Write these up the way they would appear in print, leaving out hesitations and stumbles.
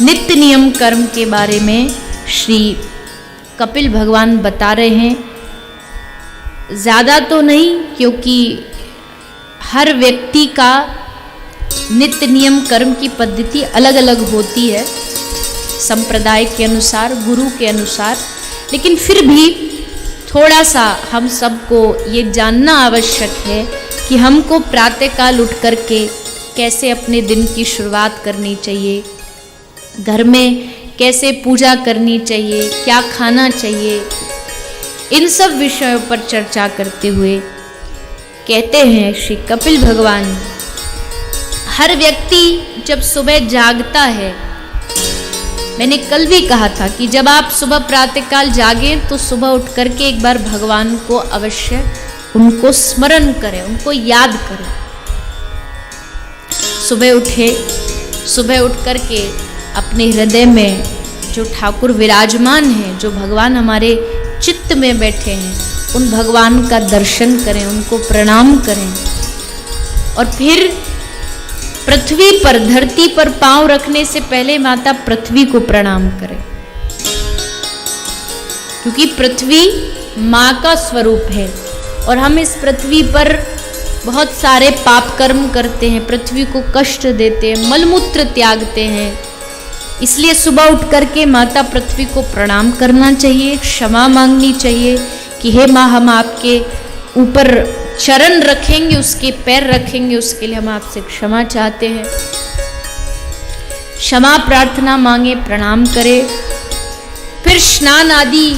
नित्य नियम कर्म के बारे में श्री कपिल भगवान बता रहे हैं। ज़्यादा तो नहीं, क्योंकि हर व्यक्ति का नित्य नियम कर्म की पद्धति अलग अलग होती है संप्रदाय के अनुसार, गुरु के अनुसार, लेकिन फिर भी थोड़ा सा हम सबको ये जानना आवश्यक है कि हमको प्रातःकाल उठ करके कैसे अपने दिन की शुरुआत करनी चाहिए, घर में कैसे पूजा करनी चाहिए, क्या खाना चाहिए। इन सब विषयों पर चर्चा करते हुए कहते हैं श्री कपिल भगवान, हर व्यक्ति जब सुबह जागता है, मैंने कल भी कहा था कि जब आप सुबह प्रातःकाल जागें तो सुबह उठ करके एक बार भगवान को अवश्य उनको स्मरण करें, उनको याद करें। सुबह उठे, सुबह उठ करके अपने हृदय में जो ठाकुर विराजमान हैं, जो भगवान हमारे चित्त में बैठे हैं, उन भगवान का दर्शन करें, उनको प्रणाम करें और फिर पृथ्वी पर, धरती पर पांव रखने से पहले माता पृथ्वी को प्रणाम करें, क्योंकि पृथ्वी माँ का स्वरूप है और हम इस पृथ्वी पर बहुत सारे पाप कर्म करते हैं, पृथ्वी को कष्ट देते हैं, मलमूत्र त्यागते हैं। इसलिए सुबह उठ करके माता पृथ्वी को प्रणाम करना चाहिए, क्षमा मांगनी चाहिए कि हे माँ, हम आपके ऊपर चरण रखेंगे, उसके पैर रखेंगे, उसके लिए हम आपसे क्षमा चाहते हैं। क्षमा प्रार्थना मांगे, प्रणाम करें, फिर स्नान आदि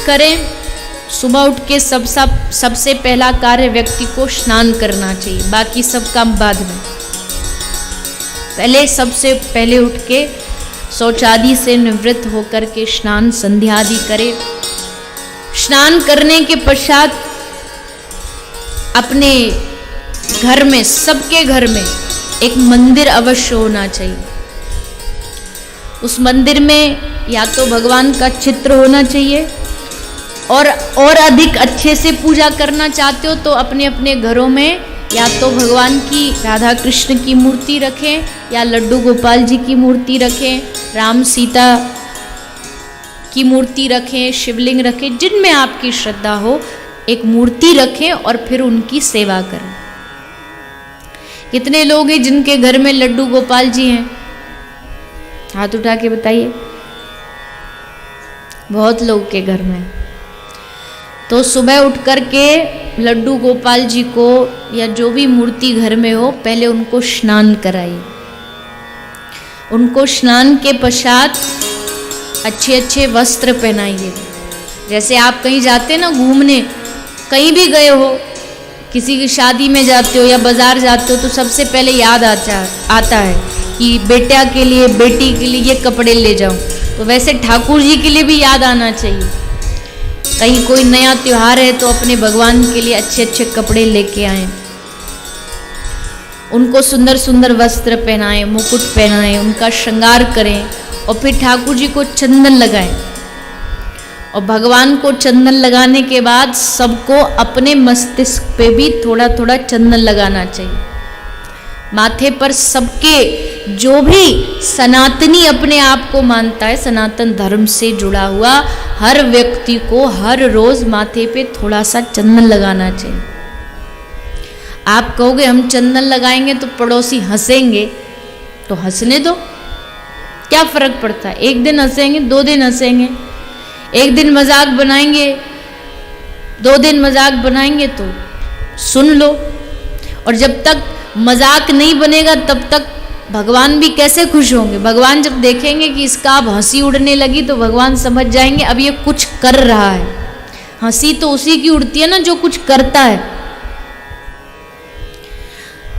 करें। सुबह उठ के सबसे पहला कार्य व्यक्ति को स्नान करना चाहिए, बाकी सब काम बाद में। सबसे पहले उठ के शौचादि से निवृत्त होकर के स्नान संध्या आदि करें। स्नान करने के पश्चात अपने घर में, सबके घर में एक मंदिर अवश्य होना चाहिए। उस मंदिर में या तो भगवान का चित्र होना चाहिए और अधिक अच्छे से पूजा करना चाहते हो तो अपने अपने घरों में या तो भगवान की, राधा कृष्ण की मूर्ति रखें या लड्डू गोपाल जी की मूर्ति रखें, राम सीता की मूर्ति रखें, शिवलिंग रखें, जिनमें आपकी श्रद्धा हो एक मूर्ति रखें और फिर उनकी सेवा करें। कितने लोग हैं जिनके घर में लड्डू गोपाल जी हैं? हाथ उठा के बताइए। बहुत लोग के घर में। तो सुबह उठ कर के लड्डू गोपाल जी को या जो भी मूर्ति घर में हो, पहले उनको स्नान कराइए। उनको स्नान के पश्चात अच्छे अच्छे वस्त्र पहनाइए। जैसे आप कहीं जाते हैं ना घूमने, कहीं भी गए हो, किसी की शादी में जाते हो या बाजार जाते हो, तो सबसे पहले याद आता है कि बेटा के लिए, बेटी के लिए ये कपड़े ले जाऊं। तो वैसे ठाकुर जी के लिए भी याद आना चाहिए। कहीं कोई नया त्योहार है तो अपने भगवान के लिए अच्छे अच्छे कपड़े लेके आए, उनको सुंदर सुंदर वस्त्र पहनाएं, मुकुट पहनाएं, उनका श्रृंगार करें और फिर ठाकुर जी को चंदन लगाएं। और भगवान को चंदन लगाने के बाद सबको अपने मस्तिष्क पे भी थोड़ा थोड़ा चंदन लगाना चाहिए। माथे पर सबके, जो भी सनातनी अपने आप को मानता है, सनातन धर्म से जुड़ा हुआ हर व्यक्ति को हर रोज माथे पे थोड़ा सा चंदन लगाना चाहिए। आप कहोगे हम चंदन लगाएंगे तो पड़ोसी हंसेंगे, तो हंसने दो, क्या फर्क पड़ता है। एक दिन हंसेंगे, 2 दिन हंसेंगे, एक दिन मजाक बनाएंगे, 2 दिन मजाक बनाएंगे तो सुन लो। और जब तक मजाक नहीं बनेगा तब तक भगवान भी कैसे खुश होंगे। भगवान जब देखेंगे कि इसका अब हंसी उड़ने लगी तो भगवान समझ जाएंगे अब ये कुछ कर रहा है। हंसी तो उसी की उड़ती है ना जो कुछ करता है।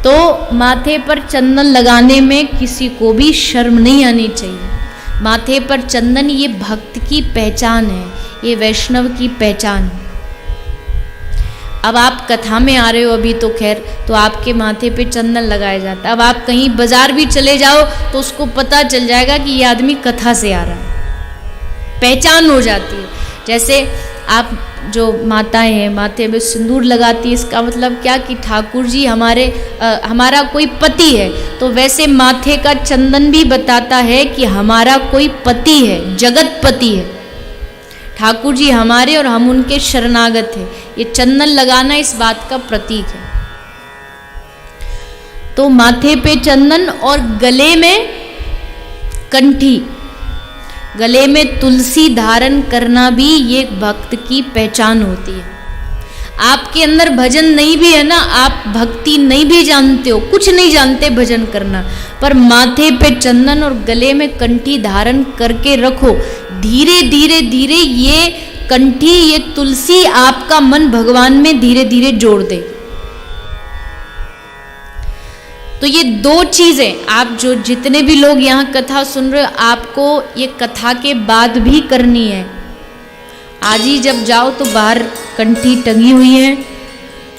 तो माथे पर चंदन लगाने में किसी को भी शर्म नहीं आनी चाहिए। माथे पर चंदन ये भक्त की पहचान है, ये वैष्णव की पहचान है। अब आप कथा में आ रहे हो अभी तो खैर, तो आपके माथे पे चंदन लगाया जाता है। अब आप कहीं बाजार भी चले जाओ तो उसको पता चल जाएगा कि ये आदमी कथा से आ रहा है, पहचान हो जाती है। जैसे आप जो माताएं हैं माथे में सिंदूर लगाती है, इसका मतलब क्या कि ठाकुर जी हमारा कोई पति है। तो वैसे माथे का चंदन भी बताता है कि हमारा कोई पति है, जगत पति है। ठाकुर जी हमारे और हम उनके शरणागत हैं। ये चंदन लगाना इस बात का प्रतीक है। तो माथे पे चंदन और गले में कंठी, गले में तुलसी धारण करना भी ये भक्त की पहचान होती है। आपके अंदर भजन नहीं भी है ना, आप भक्ति नहीं भी जानते हो, कुछ नहीं जानते भजन करना, पर माथे पे चंदन और गले में कंठी धारण करके रखो। धीरे धीरे धीरे ये कंठी, ये तुलसी आपका मन भगवान में धीरे धीरे जोड़ दे। तो ये दो चीजें आप जो जितने भी लोग यहाँ कथा सुन रहे हो, आपको ये कथा के बाद भी करनी है। आज ही जब जाओ तो बाहर कंठी टंगी हुई है,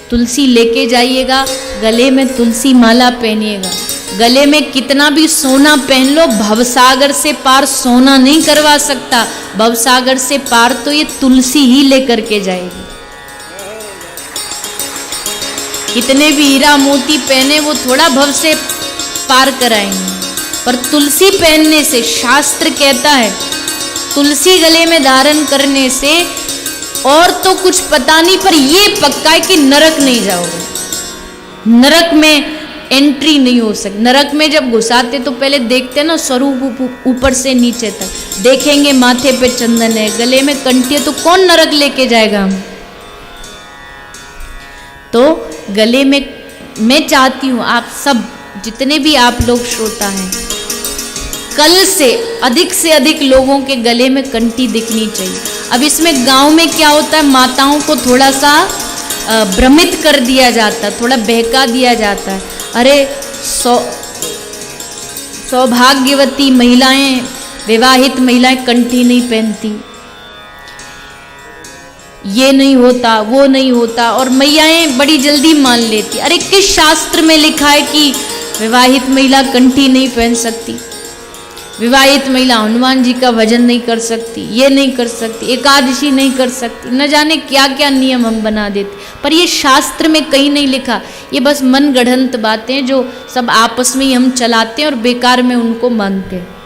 तुलसी लेके जाइएगा, गले में तुलसी माला पहनिएगा। गले में कितना भी सोना पहन लो, भवसागर से पार सोना नहीं करवा सकता। भवसागर से पार तो ये तुलसी ही लेकर के जाएगी। कितने भी हीरा मोती पहने वो थोड़ा भव से पार कराएंगे, पर तुलसी पहनने से, शास्त्र कहता है तुलसी गले में धारण करने से, और तो कुछ पता नहीं पर ये पक्का है कि नरक नहीं जाओगे। नरक में एंट्री नहीं हो सकती। नरक में जब घुसाते तो पहले देखते ना स्वरूप ऊपर से नीचे तक, देखेंगे माथे पे चंदन है, गले में कंठी है, तो कौन नरक लेके जाएगा हम। तो गले में मैं चाहती हूँ आप सब जितने भी आप लोग श्रोता हैं, कल से अधिक लोगों के गले में कंठी दिखनी चाहिए। अब इसमें गांव में क्या होता है, माताओं को थोड़ा सा भ्रमित कर दिया जाता है, थोड़ा बहका दिया जाता है। अरे सौभाग्यवती महिलाएं, विवाहित महिलाएं कंठी नहीं पहनती, ये नहीं होता, वो नहीं होता, और मैयाएं बड़ी जल्दी मान लेती। अरे किस शास्त्र में लिखा है कि विवाहित महिला कंठी नहीं पहन सकती? विवाहित महिला हनुमान जी का भजन नहीं कर सकती, ये नहीं कर सकती, एकादशी नहीं कर सकती, न जाने क्या क्या नियम हम बना देते, पर ये शास्त्र में कहीं नहीं लिखा। ये बस मन गढ़ंत बातें जो सब आपस में ही हम चलाते हैं और बेकार में उनको मानते हैं।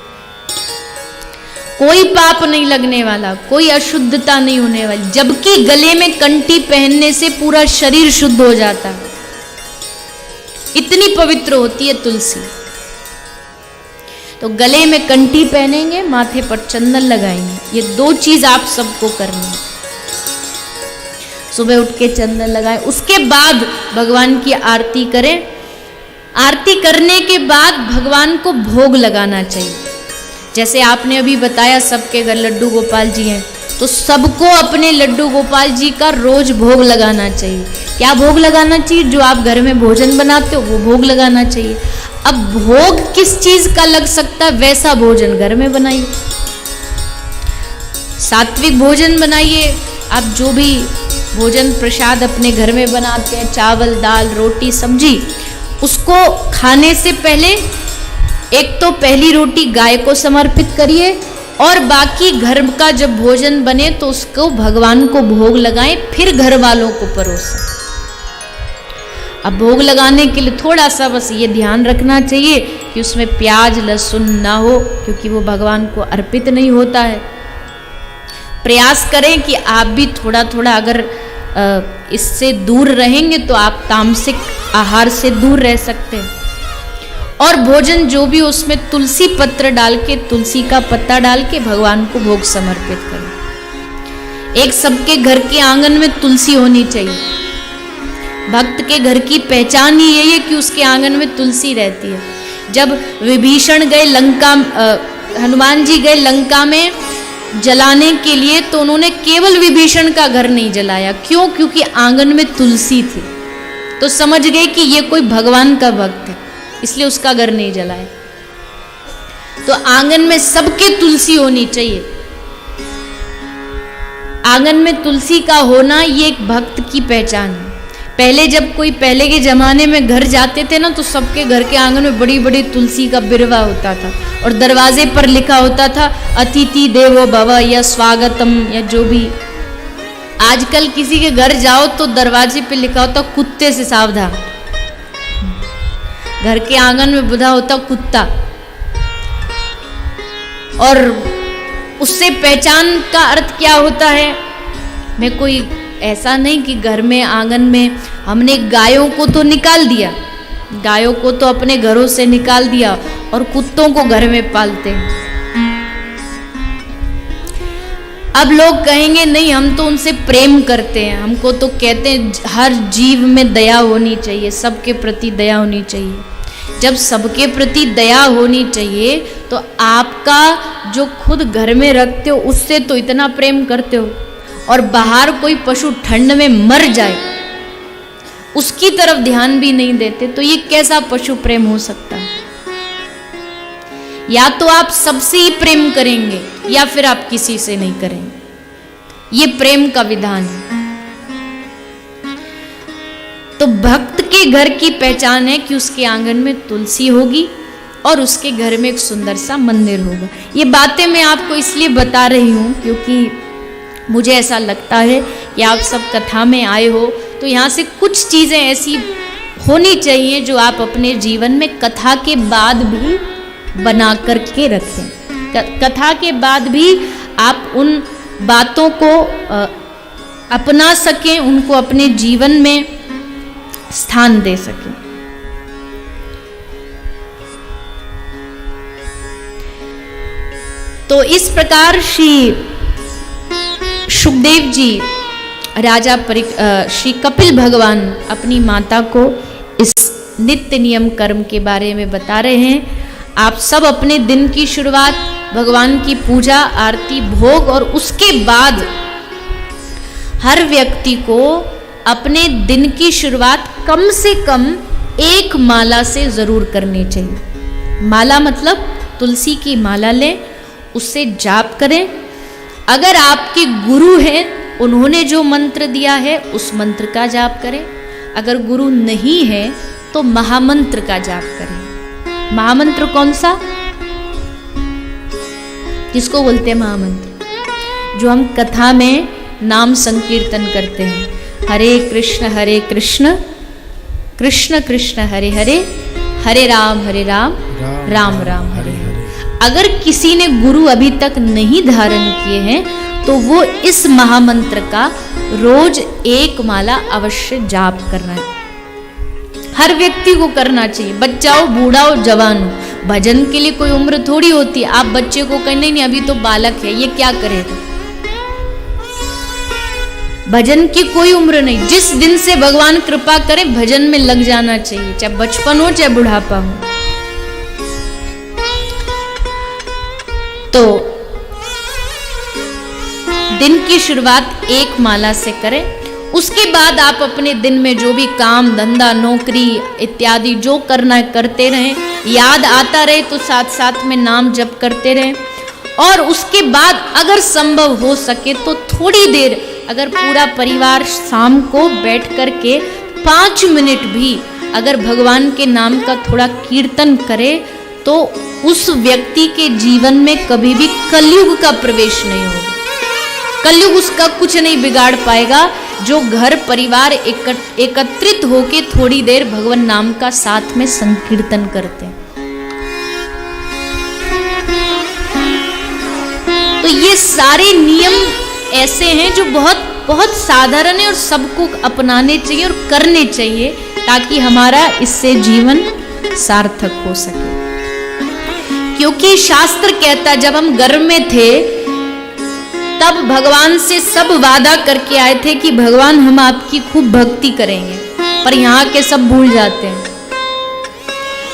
कोई पाप नहीं लगने वाला, कोई अशुद्धता नहीं होने वाली, जबकि गले में कंठी पहनने से पूरा शरीर शुद्ध हो जाता है। इतनी पवित्र होती है तुलसी। तो गले में कंठी पहनेंगे, माथे पर चंदन लगाएंगे, ये दो चीज आप सबको करनी है। सुबह उठ के चंदन लगाएं, उसके बाद भगवान की आरती करें। आरती करने के बाद भगवान को भोग लगाना चाहिए। जैसे आपने अभी बताया सबके घर लड्डू गोपाल जी हैं, तो सबको अपने लड्डू गोपाल जी का रोज भोग लगाना चाहिए। क्या भोग लगाना चाहिए? जो आप घर में भोजन बनाते हो वो भोग लगाना चाहिए। अब भोग किस चीज का लग सकता है, वैसा भोजन घर में बनाइए। सात्विक भोजन बनाइए। आप जो भी भोजन प्रसाद अपने घर में बनाते हैं, चावल दाल रोटी सब्जी, उसको खाने से पहले एक तो पहली रोटी गाय को समर्पित करिए, और बाकी घर का जब भोजन बने तो उसको भगवान को भोग लगाएं, फिर घर वालों को परोसें। अब भोग लगाने के लिए थोड़ा सा बस ये ध्यान रखना चाहिए कि उसमें प्याज लहसुन ना हो, क्योंकि वो भगवान को अर्पित नहीं होता है। प्रयास करें कि आप भी थोड़ा थोड़ा अगर इससे दूर रहेंगे तो आप तामसिक आहार से दूर रह सकते हैं। और भोजन जो भी उसमें तुलसी पत्र डाल के, तुलसी का पत्ता डाल के भगवान को भोग समर्पित करें। एक सबके घर के आंगन में तुलसी होनी चाहिए। भक्त के घर की पहचान ही यही है कि उसके आंगन में तुलसी रहती है। जब विभीषण गए लंका, हनुमान जी गए लंका में जलाने के लिए, तो उन्होंने केवल विभीषण का घर नहीं जलाया। क्यों? क्योंकि आंगन में तुलसी थी। तो समझ गए कि ये कोई भगवान का भक्त है, इसलिए उसका घर नहीं जलाया। तो आंगन में सबके तुलसी होनी चाहिए। आंगन में तुलसी का होना ये एक भक्त की पहचान है। पहले जब कोई, पहले के जमाने में घर जाते थे ना, तो सबके घर के आंगन में बड़ी बड़ी तुलसी का बिरवा होता था, और दरवाजे पर लिखा होता था अतिथि देवो भव, या स्वागतम, या जो भी आजकल किसी के घर जाओ तो दरवाजे पे लिखा होता कुत्ते से सावधान, घर के आंगन में बंधा होता कुत्ता, और उससे पहचान का अर्थ क्या होता है? मैं कोई ऐसा नहीं कि घर में आंगन में हमने गायों को तो निकाल दिया, गायों को तो अपने घरों से निकाल दिया और कुत्तों को घर में पालते हैं। अब लोग कहेंगे नहीं हम तो उनसे प्रेम करते हैं, हमको तो कहते हैं हर जीव में दया होनी चाहिए, सबके प्रति दया होनी चाहिए। जब सबके प्रति दया होनी चाहिए तो आपका जो खुद घर में रखते हो उससे तो इतना प्रेम करते हो, और बाहर कोई पशु ठंड में मर जाए उसकी तरफ ध्यान भी नहीं देते, तो ये कैसा पशु प्रेम हो सकता है? या तो आप सबसे ही प्रेम करेंगे या फिर आप किसी से नहीं करेंगे। ये प्रेम का विधान है। तो भक्त के घर की पहचान है कि उसके आंगन में तुलसी होगी और उसके घर में एक सुंदर सा मंदिर होगा। ये बातें मैं आपको इसलिए बता रही हूं क्योंकि मुझे ऐसा लगता है कि आप सब कथा में आए हो तो यहाँ से कुछ चीजें ऐसी होनी चाहिए जो आप अपने जीवन में कथा के बाद भी बना करके रखें। कथा के बाद भी आप उन बातों को अपना सकें, उनको अपने जीवन में स्थान दे सकें। तो इस प्रकार श्री सुखदेव जी राजा श्री कपिल भगवान अपनी माता को इस नित्य नियम कर्म के बारे में बता रहे हैं। आप सब अपने दिन की शुरुआत भगवान की पूजा आरती भोग और उसके बाद हर व्यक्ति को अपने दिन की शुरुआत कम से कम एक माला से जरूर करनी चाहिए। माला मतलब तुलसी की माला लें, उससे जाप करें। अगर आपके गुरु हैं, उन्होंने जो मंत्र दिया है उस मंत्र का जाप करें। अगर गुरु नहीं है तो महामंत्र का जाप करें। महामंत्र कौन सा? किसको बोलते हैं महामंत्र? जो हम कथा में नाम संकीर्तन करते हैं, हरे कृष्ण कृष्ण कृष्ण हरे हरे, हरे राम राम राम हरे हरे। अगर किसी ने गुरु अभी तक नहीं धारण किए हैं तो वो इस महामंत्र का रोज एक माला अवश्य जाप करना है। हर व्यक्ति को करना चाहिए, बच्चा हो बूढ़ा हो जवान हो। भजन के लिए कोई उम्र थोड़ी होती है। आप बच्चे को कहने नहीं अभी तो बालक है, ये क्या करेगा? भजन की कोई उम्र नहीं। जिस दिन से भगवान कृपा करे भजन में लग जाना चाहिए, चाहे बचपन हो चाहे बुढ़ापा हो। तो दिन की शुरुआत एक माला से करें। उसके बाद आप अपने दिन में जो भी काम धंधा नौकरी इत्यादि जो करना है करते रहें। याद आता रहे तो साथ साथ में नाम जप करते रहें। और उसके बाद अगर संभव हो सके तो थोड़ी देर, अगर पूरा परिवार शाम को बैठ करके 5 मिनट भी अगर भगवान के नाम का थोड़ा कीर्तन करे तो उस व्यक्ति के जीवन में कभी भी कलयुग का प्रवेश नहीं होगा। कलयुग उसका कुछ नहीं बिगाड़ पाएगा। जो घर परिवार एकत्रित होके थोड़ी देर भगवान नाम का साथ में संकीर्तन करते हैं। तो ये सारे नियम ऐसे हैं जो बहुत बहुत साधारण है और सबको अपनाने चाहिए और करने चाहिए ताकि हमारा इससे जीवन सार्थक हो सके। क्योंकि शास्त्र कहता जब हम गर्भ में थे तब भगवान से सब वादा करके आए थे कि भगवान हम आपकी खूब भक्ति करेंगे, पर यहाँ के सब भूल जाते हैं।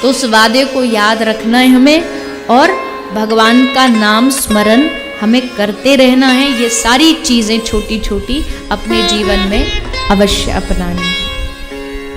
तो उस वादे को याद रखना है हमें और भगवान का नाम स्मरण हमें करते रहना है। ये सारी चीजें छोटी छोटी अपने जीवन में अवश्य अपनानी है।